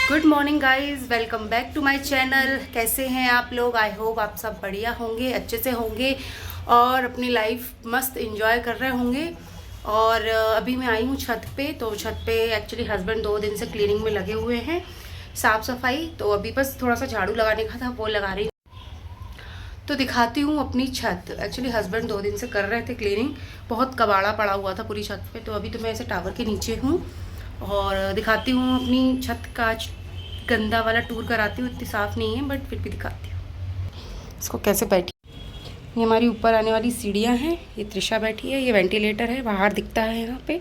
Good morning guys, welcome back to my channel. कैसे हैं आप लोग? आई होप आप सब बढ़िया होंगे, अच्छे से होंगे और अपनी लाइफ मस्त एंजॉय कर रहे होंगे। और अभी मैं आई हूँ छत पे। तो छत पे एक्चुअली हस्बैंड 2 दिन से क्लीनिंग में लगे हुए हैं, साफ़ सफाई। तो अभी बस थोड़ा सा झाड़ू लगाने का था, वो लगा रही हूँ। तो दिखाती हूँ अपनी छत। एक्चुअली हस्बैंड 2 दिन से कर रहे थे क्लीनिंग, बहुत कबाड़ा पड़ा हुआ था पूरी छत पे। तो अभी तो मैं ऐसे टावर के नीचे हूँ और दिखाती हूँ अपनी छत का गंदा वाला टूर कराती हूँ। इतनी साफ़ नहीं है बट फिर भी दिखाती हूँ इसको कैसे बैठी। ये हमारी ऊपर आने वाली सीढ़ियाँ हैं, ये त्रिशा बैठी है, ये वेंटिलेटर है, बाहर दिखता है यहाँ पे।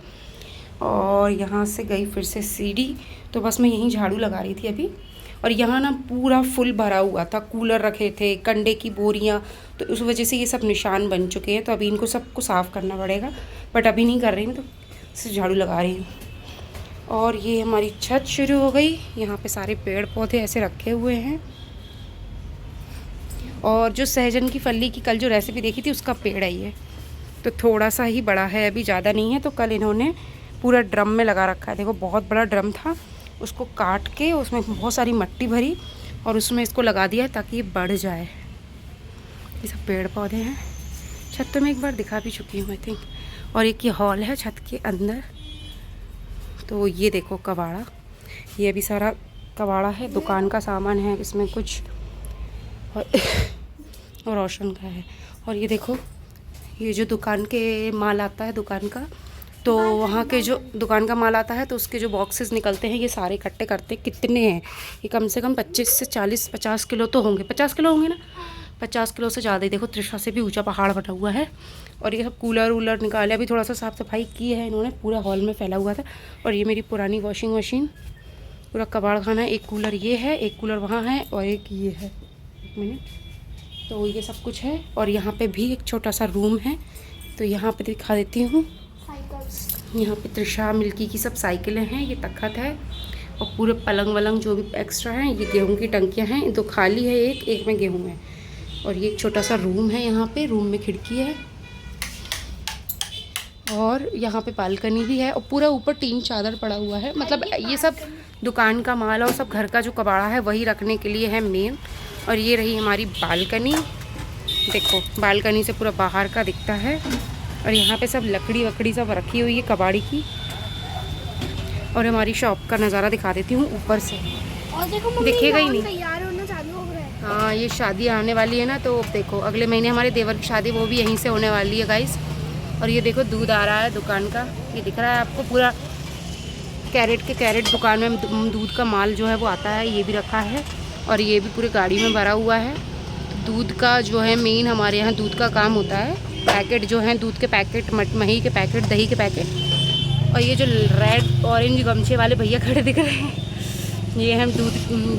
और यहाँ से गई फिर से सीढ़ी। तो बस मैं यहीं झाड़ू लगा रही थी अभी। और यहाँ ना पूरा फुल भरा हुआ था, कूलर रखे थे, कंडे की बोरियाँ। तो उस वजह से ये सब निशान बन चुके हैं। तो अभी इनको सबको साफ़ करना पड़ेगा, बट अभी नहीं कर रही मैं, तो सिर्फ झाड़ू लगा रही हूँ। और ये हमारी छत शुरू हो गई। यहाँ पे सारे पेड़ पौधे ऐसे रखे हुए हैं। और जो सहजन की फली की कल जो रेसिपी देखी थी उसका पेड़ है ये, तो थोड़ा सा ही बड़ा है, अभी ज़्यादा नहीं है। तो कल इन्होंने पूरा ड्रम में लगा रखा है। देखो बहुत बड़ा ड्रम था, उसको काट के उसमें बहुत सारी मिट्टी भरी और उसमें इसको लगा दिया है ताकि ये बढ़ जाए। ये सब पेड़ पौधे हैं। छत तो मैं एक बार दिखा भी चुकी हूँ आई थिंक। और एक ये हॉल है छत के अंदर। तो ये देखो कबाड़ा, ये अभी सारा कबाड़ा है, दुकान का सामान है इसमें कुछ, और रोशन का है। और ये देखो, ये जो दुकान के माल आता है दुकान का, तो वहाँ के जो दुकान का माल आता है तो उसके जो बॉक्सेस निकलते हैं ये सारे इकट्ठे करते हैं। कितने हैं ये? कम से कम 25 से 40 50 किलो तो होंगे। 50 किलो होंगे ना, 50 किलो से ज़्यादा ही। देखो त्रिशा से भी ऊंचा पहाड़ बना हुआ है। और ये सब कूलर वूलर निकाले, अभी थोड़ा सा साफ़ सफाई की है इन्होंने, पूरा हॉल में फैला हुआ था। और ये मेरी पुरानी वॉशिंग मशीन, पूरा कबाड़ खाना है। एक कूलर ये है, एक कूलर वहाँ है और एक ये है। एक मिनट। तो ये सब कुछ है। और यहाँ पे भी एक छोटा सा रूम है, तो यहाँ पे दिखा देती हूँ। यहाँ पे त्रिशा मिल्की की सब साइकिलें हैं, ये तख्त है। और पूरे पलंग वलंग जो भी एक्स्ट्रा हैं, ये गेहूं की टंकियाँ हैं, 2 खाली है, एक में गेहूं है। और ये एक छोटा सा रूम है, यहाँ पे रूम में खिड़की है। और यहाँ पे बालकनी भी है। और पूरा ऊपर टीन चादर पड़ा हुआ है। मतलब ये सब दुकान का माल और सब घर का जो कबाड़ा है वही रखने के लिए है मेन। और ये रही हमारी बालकनी। देखो बालकनी से पूरा बाहर का दिखता है। और यहाँ पे सब लकड़ी वकड़ी सब रखी हुई है कबाड़ी की। और हमारी शॉप का नज़ारा दिखा देती हूँ ऊपर से। और देखो दिखेगा ही नहीं। तैयार होना चालू हो रहा है। हाँ, ये शादी आने वाली है ना, तो देखो अगले महीने हमारे देवर की शादी, वो भी यहीं से होने वाली है गाइस। और ये देखो दूध आ रहा है दुकान का, ये दिख रहा है आपको। पूरा कैरेट के कैरेट दुकान में दूध का माल जो है वो आता है, ये भी रखा है। और ये भी पूरे गाड़ी में भरा हुआ है। तो दूध का जो है मेन हमारे यहाँ दूध का काम होता है। पैकेट जो हैं दूध के पैकेट, मही के पैकेट, दही के पैकेट। और ये जो रेड ऑरेंज गमछे वाले भैया खड़े दिख रहे हैं, ये हम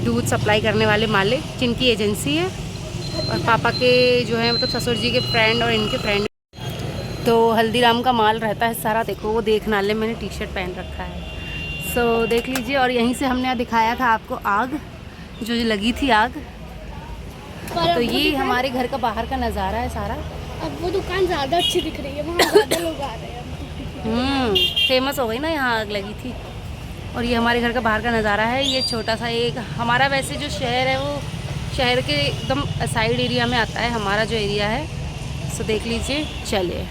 दूध सप्लाई करने वाले मालिक, जिनकी एजेंसी है। और पापा के जो है मतलब ससुर जी के फ्रेंड और इनके फ्रेंड। तो हल्दीराम का माल रहता है सारा। देखो वो देख नाले मैंने टी शर्ट पहन रखा है, सो देख लीजिए। और यहीं से हमने दिखाया था आपको आग जो लगी थी आग। तो ये हमारे घर का बाहर का नज़ारा है सारा। अब वो दुकान ज़्यादा अच्छी दिख रही है, वहाँ ज़्यादा लोग आ रहे हैं। फेमस हो गई ना, यहाँ आग लगी थी। और ये हमारे घर का बाहर का नज़ारा है। ये छोटा सा एक हमारा, वैसे जो शहर है वो शहर के एकदम साइड एरिया में आता है हमारा जो एरिया है। सो देख लीजिए, चलिए।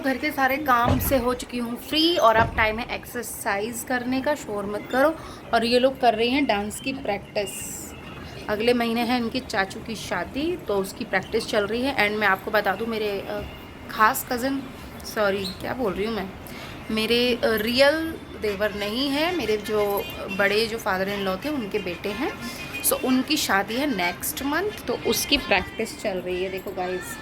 घर के सारे काम से हो चुकी हूँ फ्री और अब टाइम है एक्सरसाइज करने का। शोर मत करो। और ये लोग कर रही हैं डांस की प्रैक्टिस। अगले महीने है इनकी चाचू की शादी, तो उसकी प्रैक्टिस चल रही है। एंड मैं आपको बता दूँ, मेरे खास कज़न, सॉरी क्या बोल रही हूँ मैं, मेरे रियल देवर नहीं है, मेरे जो बड़े जो फादर इन लॉ थे उनके बेटे हैं। सो उनकी शादी है नेक्स्ट मंथ, तो उसकी प्रैक्टिस चल रही है। देखो गाइस,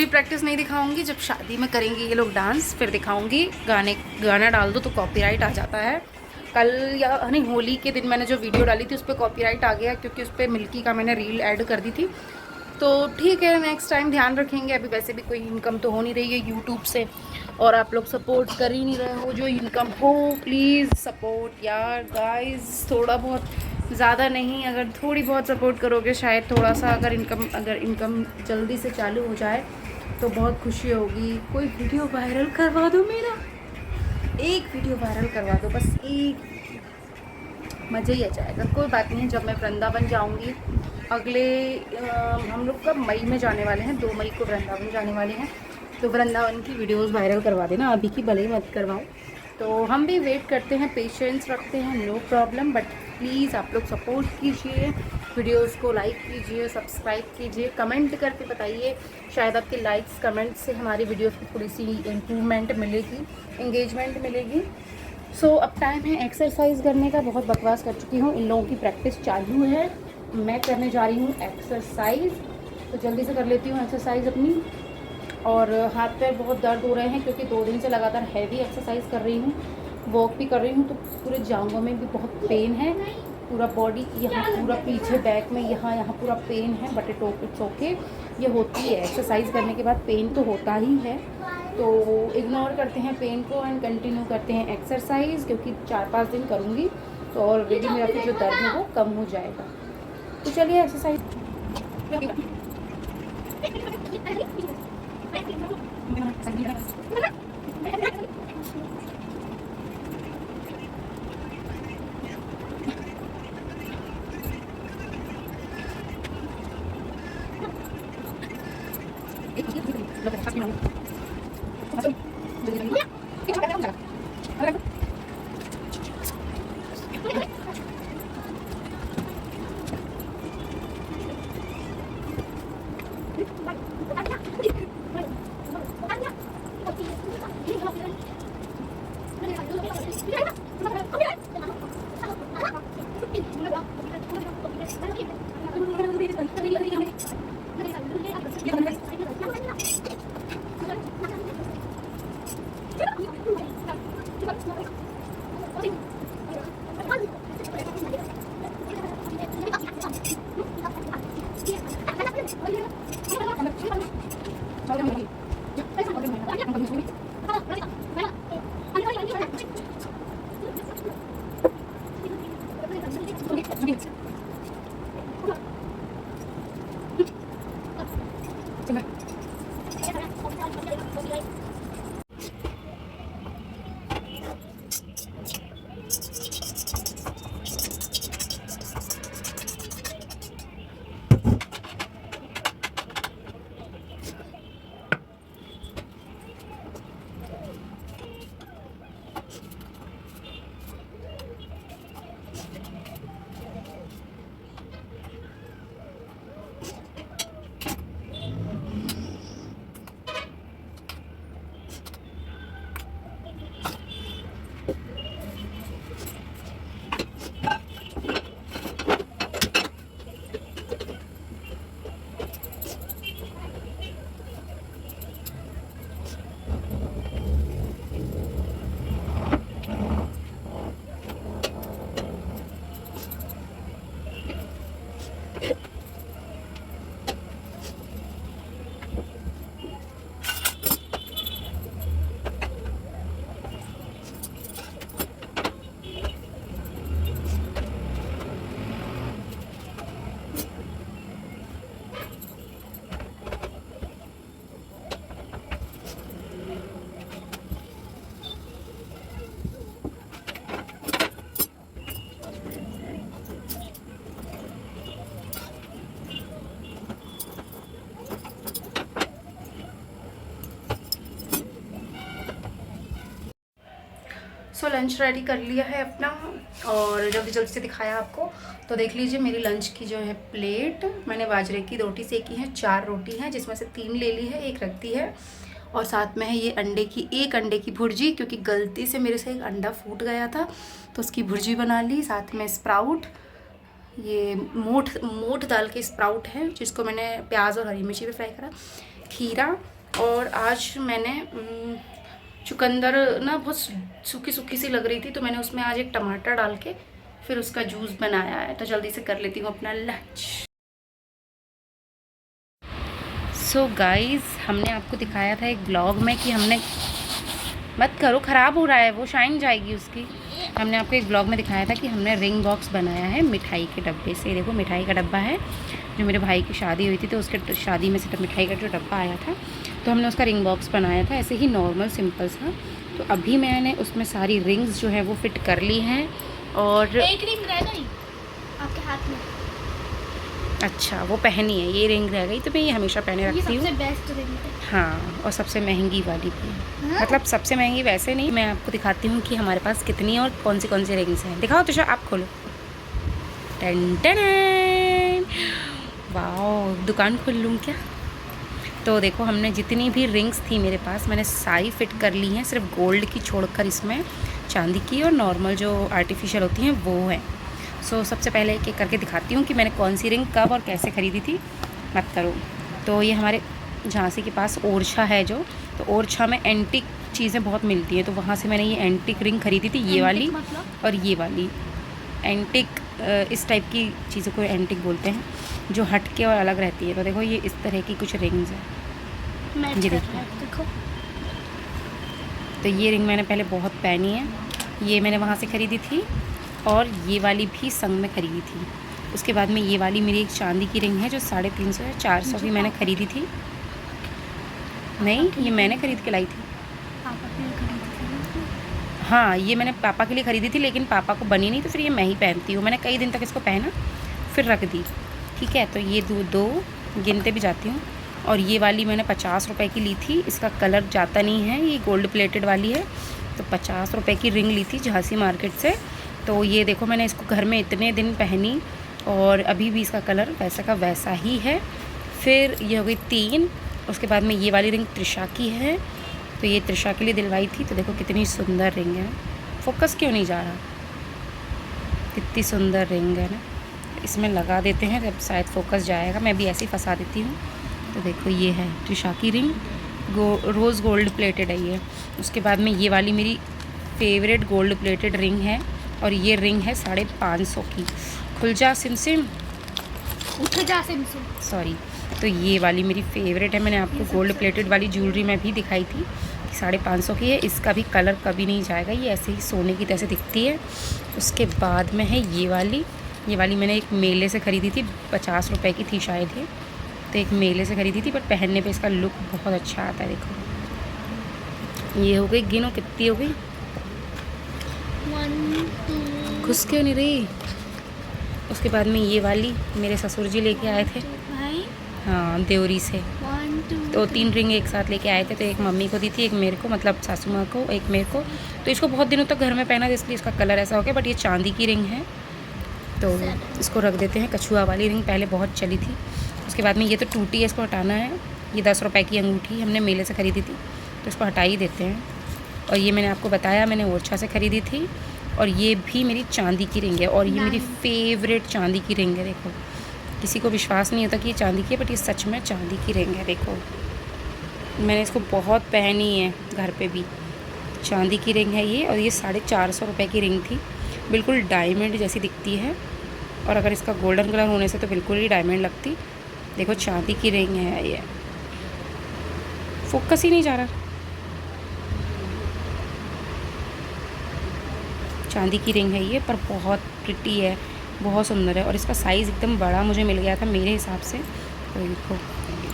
पूरी प्रैक्टिस नहीं दिखाऊंगी, जब शादी में करेंगे ये लोग डांस फिर दिखाऊंगी। गाना डाल दो तो कॉपीराइट आ जाता है। कल या नहीं होली के दिन मैंने जो वीडियो डाली थी उस पर कॉपीराइट आ गया, क्योंकि उस पर मिल्की का मैंने रील ऐड कर दी थी। तो ठीक है, नेक्स्ट टाइम ध्यान रखेंगे। अभी वैसे भी कोई इनकम तो हो नहीं रही है यूट्यूब से, और आप लोग सपोर्ट कर ही नहीं रहे हो। जो इनकम हो प्लीज़ सपोर्ट यार गाइस, थोड़ा बहुत, ज़्यादा नहीं, अगर थोड़ी बहुत सपोर्ट करोगे शायद थोड़ा सा, अगर इनकम जल्दी से चालू हो जाए तो बहुत खुशी होगी। कोई वीडियो वायरल करवा दो मेरा, एक वीडियो वायरल करवा दो बस, एक, मज़ा ही आ जाएगा। कोई बात नहीं, जब मैं वृंदावन जाऊंगी अगले हम लोग कब मई में जाने वाले हैं, 2 मई को वृंदावन जाने वाले हैं, तो वृंदावन की वीडियोस वायरल करवा देना, अभी की भले ही मत करवाओ। तो हम भी वेट करते हैं, पेशेंस रखते हैं, नो प्रॉब्लम, बट प्लीज़ आप लोग सपोर्ट कीजिए, वीडियोस को लाइक कीजिए, सब्सक्राइब कीजिए, कमेंट करके बताइए। शायद आपके लाइक्स कमेंट से हमारी वीडियोस को थोड़ी सी इम्प्रूवमेंट मिलेगी, इंगेजमेंट मिलेगी। सो अब टाइम है एक्सरसाइज करने का। बहुत बकवास कर चुकी हूँ, इन लोगों की प्रैक्टिस चालू है, मैं करने जा रही हूँ एक्सरसाइज। तो जल्दी से कर लेती हूँ एक्सरसाइज अपनी। और हाथ पैर बहुत दर्द हो रहे हैं क्योंकि 2 दिन से लगातार हैवी एक्सरसाइज कर रही हूँ, वॉक भी कर रही हूँ, तो पूरे जांघों में भी बहुत पेन है, पूरा बॉडी यहाँ, पूरा पीछे बैक में यहाँ पूरा पेन है, बट इट्स ओके, ये होती है एक्सरसाइज करने के बाद, पेन तो होता ही है। तो इग्नोर करते हैं पेन को एंड कंटिन्यू करते हैं एक्सरसाइज, क्योंकि 4-5 दिन करूँगी तो ऑलरेडी मेरा फिर जो दर्द है वो कम हो जाएगा। तो चलिए एक्सरसाइज। सो लंच रेडी कर लिया है अपना, और जल्दी जल्दी से दिखाया आपको। तो देख लीजिए मेरी लंच की जो है प्लेट, मैंने बाजरे की रोटी सेकी है, 4 रोटी हैं जिसमें से 3 ले ली है, 1 रख दी है, और साथ में है ये एक अंडे की भुर्जी, क्योंकि गलती से मेरे से एक अंडा फूट गया था तो उसकी भुर्जी बना ली। साथ में स्प्राउट, ये मोठ दाल के स्प्राउट है जिसको मैंने प्याज और हरी मिर्ची पे फ्राई करा, खीरा, और आज मैंने चुकंदर ना बहुत सूखी सूखी सी लग रही थी, तो मैंने उसमें आज एक टमाटर डाल के फिर उसका जूस बनाया है। तो जल्दी से कर लेती हूँ अपना लंच। सो गाइस, हमने आपको दिखाया था एक ब्लॉग में कि हमने, मत करो, ख़राब हो रहा है वो, शाइन जाएगी उसकी। हमने आपको एक ब्लॉग में दिखाया था कि हमने रिंग बॉक्स बनाया है मिठाई के डब्बे से। देखो मिठाई का डब्बा है, जो मेरे भाई की शादी हुई थी तो उसके शादी में से मिठाई का जो डब्बा आया था, तो हमने उसका रिंग बॉक्स बनाया था, ऐसे ही नॉर्मल सिंपल सा। तो अभी मैंने उसमें सारी रिंग्स जो है वो फिट कर ली हैं। और एक रिंग रह गई आपके हाथ में। अच्छा, वो पहनी है, ये रिंग रह गई, तो मैं ये हमेशा पहने रखती हूँ। सबसे बेस्ट रिंग है। हाँ, और सबसे महंगी वाली भी है। हाँ? मतलब सबसे महंगी वैसे नहीं, मैं आपको दिखाती हूँ कि हमारे पास कितनी और कौन सी रिंग्स हैं। दिखाओ तुषार, आप खोलो। टन टन, वाओ, दुकान खोल लूँ क्या? तो देखो, हमने जितनी भी रिंग्स थी मेरे पास, मैंने सारी फिट कर ली हैं, सिर्फ गोल्ड की छोड़कर इसमें चांदी की और नॉर्मल जो आर्टिफिशियल होती हैं वो है। सो सबसे पहले एक एक करके दिखाती हूँ कि मैंने कौन सी रिंग कब और कैसे ख़रीदी थी। मत करो। तो ये हमारे झांसी के पास ओरछा है जो, तो ओरछा में एंटिक चीज़ें बहुत मिलती हैं, तो वहाँ से मैंने ये एंटिक रिंग ख़रीदी थी, ये वाली और ये वाली। एंटिक इस टाइप की चीज़ों को एंटिक बोलते हैं, जो हट के और अलग रहती है। तो देखो, ये इस तरह की कुछ रिंग्स हैं, ये देखो। तो ये रिंग मैंने पहले बहुत पहनी है, ये मैंने वहाँ से ख़रीदी थी, और ये वाली भी संग में ख़रीदी थी। उसके बाद में ये वाली मेरी एक चांदी की रिंग है जो 350 या 400 की मैंने ख़रीदी थी। नहीं, ये मैंने ख़रीद के लाई थी। हाँ, ये मैंने पापा के लिए ख़रीदी थी, लेकिन पापा को बनी नहीं, तो फिर ये मैं ही पहनती हूँ। मैंने कई दिन तक इसको पहना, फिर रख दी। ठीक है, तो ये दो गिनते भी जाती हूँ। और ये वाली मैंने 50 रुपए की ली थी, इसका कलर जाता नहीं है, ये गोल्ड प्लेटेड वाली है। तो 50 रुपए की रिंग ली थी झांसी मार्केट से। तो ये देखो, मैंने इसको घर में इतने दिन पहनी और अभी भी इसका कलर वैसा का वैसा ही है। फिर ये हो गई 3। उसके बाद में ये वाली रिंग त्रिशा की है, तो ये त्रिशा के लिए दिलवाई थी। तो देखो कितनी सुंदर रिंग है, फोकस क्यों नहीं जा रहा, कितनी सुंदर रिंग है ना। इसमें लगा देते हैं, जब शायद फोकस जाएगा, मैं भी ऐसे ही फंसा देती हूँ। तो देखो, ये है त्रिशा की रिंग, रोज़ गोल्ड प्लेटेड है ये। उसके बाद में ये वाली मेरी फेवरेट गोल्ड प्लेटेड रिंग है, और ये रिंग है 550 की। खुल जा सिमसिम, उठ जा सिमसिम, सॉरी। तो ये वाली मेरी फेवरेट है, मैंने आपको गोल्ड प्लेटेड वाली ज्वेलरी में भी दिखाई थी कि 550 की है। इसका भी कलर कभी नहीं जाएगा, ये ऐसे ही सोने की तरह दिखती है। उसके बाद में है ये वाली मैंने एक मेले से ख़रीदी थी, 50 रुपए की थी शायद ये। तो एक मेले से ख़रीदी थी, बट पहनने पे इसका लुक बहुत अच्छा आता है। देखो, ये हो गई, गिनो कितनी हो गई, 1 2 घुस क्यों नहीं रही। उसके बाद में ये वाली मेरे ससुर जी लेके आए थे, हाँ, देवरी से। 1 2 तो 3 रिंग एक साथ लेके आए थे, तो एक मम्मी को दी थी, एक मेरे को, मतलब सासू माँ को, एक मेरे को। तो इसको बहुत दिनों तक घर में पहना, इसलिए इसका कलर ऐसा हो गया। बट ये चांदी की रिंग है, तो इसको रख देते हैं। कछुआ वाली रिंग पहले बहुत चली थी। उसके बाद में ये तो टूटी है, इसको हटाना है। ये 10 रुपए की अंगूठी हमने मेले से ख़रीदी थी, तो इसको हटा ही देते हैं। और ये मैंने आपको बताया, मैंने ओरछा से ख़रीदी थी, और ये भी मेरी चांदी की रिंग है, और ये मेरी फेवरेट चांदी की रिंग है। देखो, किसी को विश्वास नहीं होता कि ये चांदी की है, बट ये सच में चांदी की रिंग है। देखो, मैंने इसको बहुत पहनी है घर पे भी। चांदी की रिंग है ये, और ये 450 रुपए की रिंग थी, बिल्कुल डायमंड जैसी दिखती है। और अगर इसका गोल्डन कलर होने से तो बिल्कुल ही डायमंड लगती। देखो, चांदी की रिंग है ये, फोकस ही नहीं जा रहा। चांदी की रिंग है ये, पर बहुत प्रिटी है, बहुत सुंदर है। और इसका साइज़ एकदम बड़ा मुझे मिल गया था मेरे हिसाब से। तो देखो,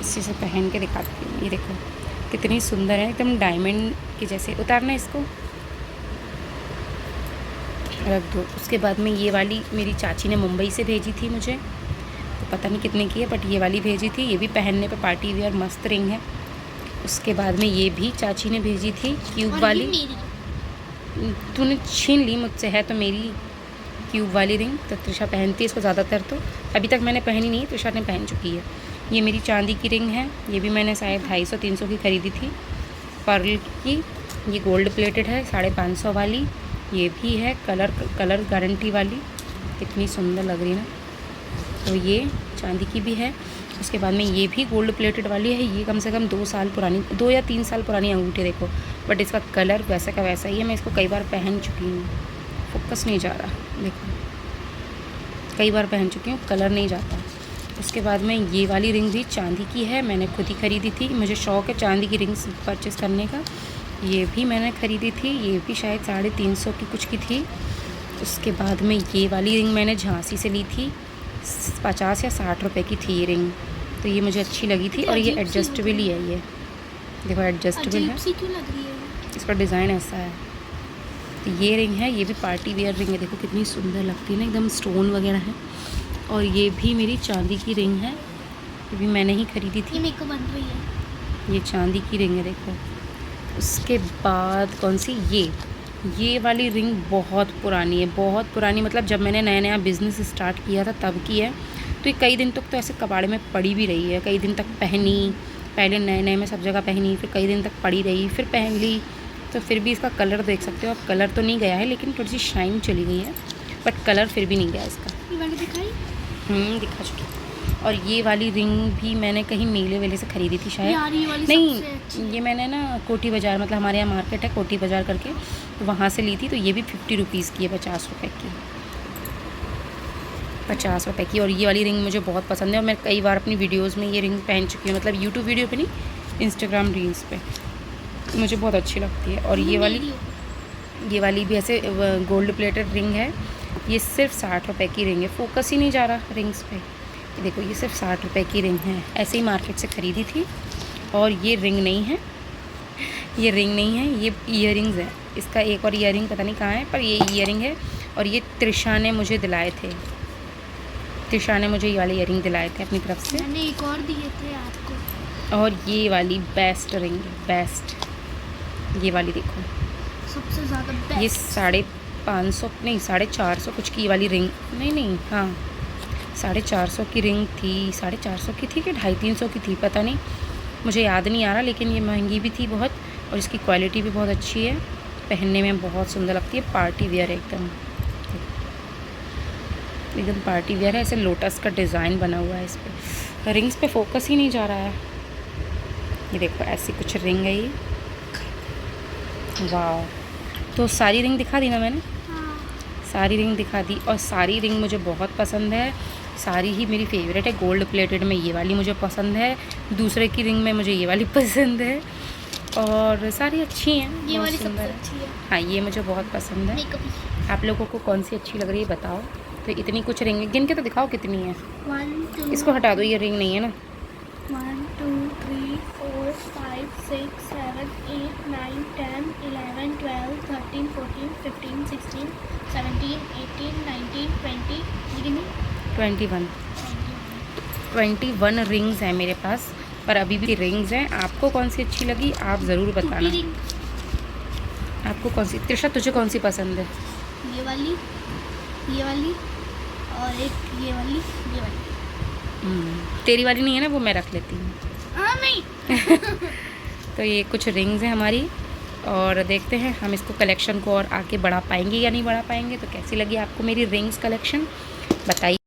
इसी से पहन के दिखाती हूँ। ये देखो कितनी सुंदर है, एकदम डायमंड की जैसे। उतारना इसको, रख दो। उसके बाद में ये वाली मेरी चाची ने मुंबई से भेजी थी मुझे, तो पता नहीं कितने की है, बट ये वाली भेजी थी। ये भी पहनने पे पार्टी वियर मस्त रिंग है। उसके बाद में ये भी चाची ने भेजी थी, क्यूब वाली। तूने छीन ली मुझसे, है तो मेरी क्यूब वाली रिंग। तो त्रिशा पहनती है इसको ज़्यादातर, तो अभी तक मैंने पहनी नहीं, त्रिशा ने पहन चुकी है। ये मेरी चांदी की रिंग है, ये भी मैंने शायद 250-300 की ख़रीदी थी, पर्ल की। ये गोल्ड प्लेटेड है, 550 वाली। ये भी है कलर गारंटी वाली, कितनी सुंदर लग रही है ना। तो ये चांदी की भी है। उसके बाद में ये भी गोल्ड प्लेटेड वाली है। ये कम से कम 2 साल पुरानी, 2 या 3 साल पुरानी अंगूठी देखो, बट इसका कलर वैसा का वैसा ही है। मैं इसको कई बार पहन चुकी हूँ, फोकस नहीं जा रहा, देखो कई बार पहन चुकी हूँ, कलर नहीं जाता। उसके बाद में ये वाली रिंग भी चांदी की है, मैंने खुद ही ख़रीदी थी, मुझे शौक़ है चांदी की रिंग्स परचेज़ करने का। ये भी मैंने ख़रीदी थी, ये भी शायद 350 की कुछ की थी। उसके बाद में ये वाली रिंग मैंने झांसी से ली थी, 50 या 60 रुपए की थी ये रिंग, तो ये मुझे अच्छी लगी थी। और ये एडजस्टेबल ही है, ये देखो एडजस्टेबल है, क्यों लग रही है? इसका डिज़ाइन ऐसा है। तो ये रिंग है, ये भी पार्टी वेयर रिंग है, देखो कितनी सुंदर लगती है ना, एकदम स्टोन वगैरह है। और ये भी मेरी चांदी की रिंग है, ये भी मैंने ही ख़रीदी थी। ये मेरे को बन रही है, ये चांदी की रिंग है देखो। उसके बाद कौन सी, ये वाली रिंग बहुत पुरानी है, बहुत पुरानी, मतलब जब मैंने नया नया बिज़नेस स्टार्ट किया था तब की है। तो ये कई दिन तक तो ऐसे कबाड़े में पड़ी भी रही है, कई दिन तक पहनी, पहले नए नए में सब जगह पहनी, फिर कई दिन तक पड़ी रही, फिर पहन ली। तो फिर भी इसका कलर देख सकते हो आप, कलर तो नहीं गया है लेकिन थोड़ी सी शाइन चली गई है, बट कलर फिर भी नहीं गया इसका। ये वाली दिखाई? दिखा चुकी। और ये वाली रिंग भी मैंने कहीं मेले वेले से ख़रीदी थी शायद, यार ये वाली नहीं सबसे अच्छी है। ये मैंने ना कोठी बाज़ार, मतलब हमारे यहाँ मार्केट है कोठी बाज़ार करके, तो वहाँ से ली थी। तो ये भी 50 रुपीज़ की है, 50 रुपये की, 50 रुपये की। और ये वाली रिंग मुझे बहुत पसंद है, और मैं कई बार अपनी वीडियोज़ में ये रिंग पहन चुकी हूँ, मतलब यूट्यूब वीडियो पे नहीं, इंस्टाग्राम रील्स पे, मुझे बहुत अच्छी लगती है। और ये वाली भी ऐसे गोल्ड प्लेटेड रिंग है, ये सिर्फ 60 रुपये की रिंग है, फोकस ही नहीं जा रहा रिंग्स पे। देखो ये सिर्फ 60 रुपये की रिंग है, ऐसे ही मार्केट से ख़रीदी थी। और ये रिंग नहीं है, ये रिंग नहीं है, ये ईयरिंग्स है। इसका एक और ईयरिंग पता नहीं कहाँ है, पर ये ईयरिंग है। और ये त्रिशा ने मुझे दिलाए थे, त्रिशा ने मुझे ये वाले ईयरिंग दिलाए थे अपनी तरफ से। मैंने एक और दिए थे आपको। और ये वाली बेस्ट रिंग है, बेस्ट, ये वाली देखो, सबसे ज़्यादा बेस्ट। ये 550 नहीं 450 कुछ की वाली रिंग, नहीं हाँ 450 की रिंग थी, 450 की थी कि 250-300 की थी, पता नहीं, मुझे याद नहीं आ रहा। लेकिन ये महंगी भी थी बहुत, और इसकी क्वालिटी भी बहुत अच्छी है, पहनने में बहुत सुंदर लगती है, पार्टी वेयर एकदम एकदम पार्टी वेयर है। ऐसे लोटस का डिज़ाइन बना हुआ है इस पर, रिंग्स पे फोकस ही नहीं जा रहा है। ये देखो ऐसी कुछ रिंग है ये, वाह। तो सारी रिंग दिखा दी ना मैंने, हाँ। सारी रिंग दिखा दी, और सारी रिंग मुझे बहुत पसंद है, सारी ही मेरी फेवरेट है। गोल्ड प्लेटेड में ये वाली मुझे पसंद है, दूसरे की रिंग में मुझे ये वाली पसंद है, और सारी अच्छी हैं, ये बहुत वाली सुंदर सबसे है। अच्छी है। हाँ ये मुझे बहुत पसंद है। मेरे को भी। आप लोगों को कौन सी अच्छी लग रही है बताओ। तो इतनी कुछ रिंग गिन के तो दिखाओ कितनी है। 1 2 इसको हटा दो, ये रिंग नहीं है ना। 1 2 3 4 5 6 7 8 9 10 11 12 13 14 15 16 17 18 19 20 कितनी? 21 रिंग्स हैं मेरे पास, पर अभी भी रिंग्स हैं। आपको कौन सी अच्छी लगी आप ज़रूर बताना। रिंग। आपको कौन सी, त्रिशा तुझे कौन सी पसंद है? ये वाली और एक ये वाली। तेरी वाली नहीं है ना, वो मैं रख लेती हूँ। हाँ नहीं। तो ये कुछ रिंग्स हैं हमारी, और देखते हैं हम इसको कलेक्शन को और आगे बढ़ा पाएंगे या नहीं बढ़ा पाएंगे। तो कैसी लगी आपको मेरी रिंग्स कलेक्शन बताइए।